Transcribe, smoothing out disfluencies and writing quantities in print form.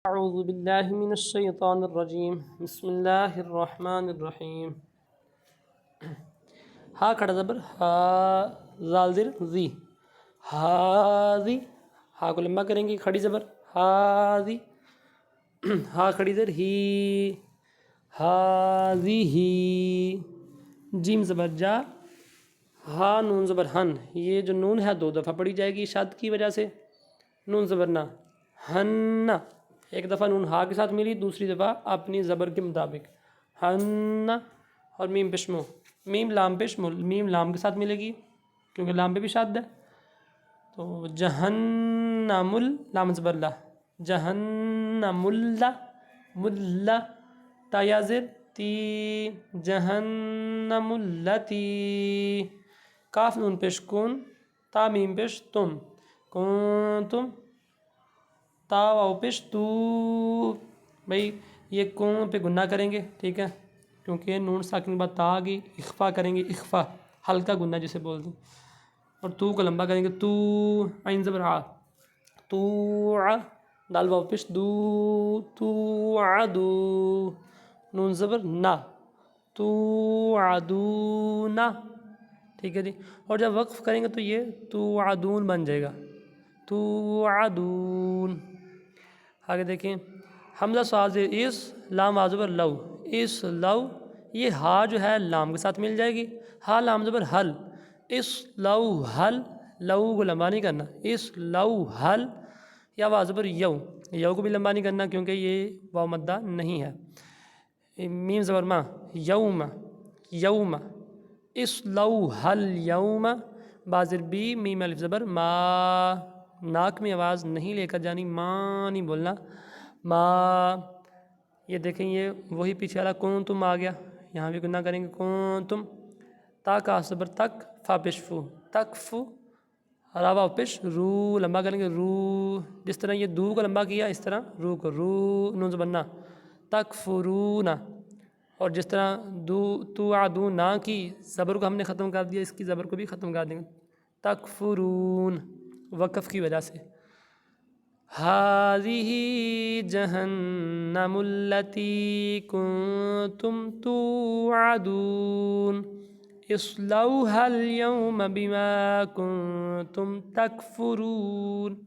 اعوذ باللہ من الشیطان الرجیم بسم اللہ الرحمن الرحیم ہا کھڑا زبر ہا زال زیر زی ہاذی ہا کو لمبا کریں گے کھڑی زبر ہاذی ہا کھڑی زبر ہی ہاذی ہی جیم زبر جا ہا نون زبر ہن یہ جو نون ہے دو دفعہ پڑھی جائے گی شد کی وجہ سے نون زبر نا ہن ایک دفعہ نون ہا کے ساتھ ملی دوسری دفعہ اپنی زبر کے مطابق ہن اور میم پشمو میم لام پشمل میم لام کے ساتھ ملے گی کیونکہ لام پہ بھی شاد ہے تو جہنم لام زبر لا جہنم ملا تا یا زر تی جہنم التی کاف نون پیش کن تا میم پیش تم کنتم تا واو پیش تو بھائی یہ کون پہ گناہ کریں گے ٹھیک ہے کیونکہ نون ساکن بعد تا آگی اخفا کریں گے اخفا ہلکا گناہ جسے بول دیں اور تو کو لمبا کریں گے تو عین زبر آ تو دال واو پیش دو تو عدو نون زبر نا تو عدونا ٹھیک ہے جی اور جب وقف کریں گے تو یہ تو عدون بن جائے گا تو عدون آگے دیکھیں حمزہ ساز اس لام زبر لو اس لو یہ ہا جو ہے لام کے ساتھ مل جائے گی ہا لام زبر حل اس لو حل لو کو لمبا نہیں کرنا اس لو حل یا وا زبر یو یو کو بھی لمبا نہیں کرنا کیونکہ یہ واو مدہ نہیں ہے میم زبر ما یوم یوم اس لو حل یوم بازر بی میم الف زبر ما ناک میں آواز نہیں لے کر جانی ماں نہیں بولنا ما یہ دیکھیں یہ وہی پیچھے والا کون تم آ گیا یہاں بھی گناہ کریں گے کون تم تا کا صبر تک فا پیش فو تک فو راوا پیش رو لمبا کریں گے رو جس طرح یہ دو کو لمبا کیا اس طرح رو کو رو نون زبر تک فرونا اور جس طرح دو تو عدو نا کی زبر کو ہم نے ختم کر دیا اس کی زبر کو بھی ختم کر دیں گے تک فرون وقف کی وجہ سے هذه جہنم التي كنتم توعدون اصلوها اليوم بما كنتم تكفرون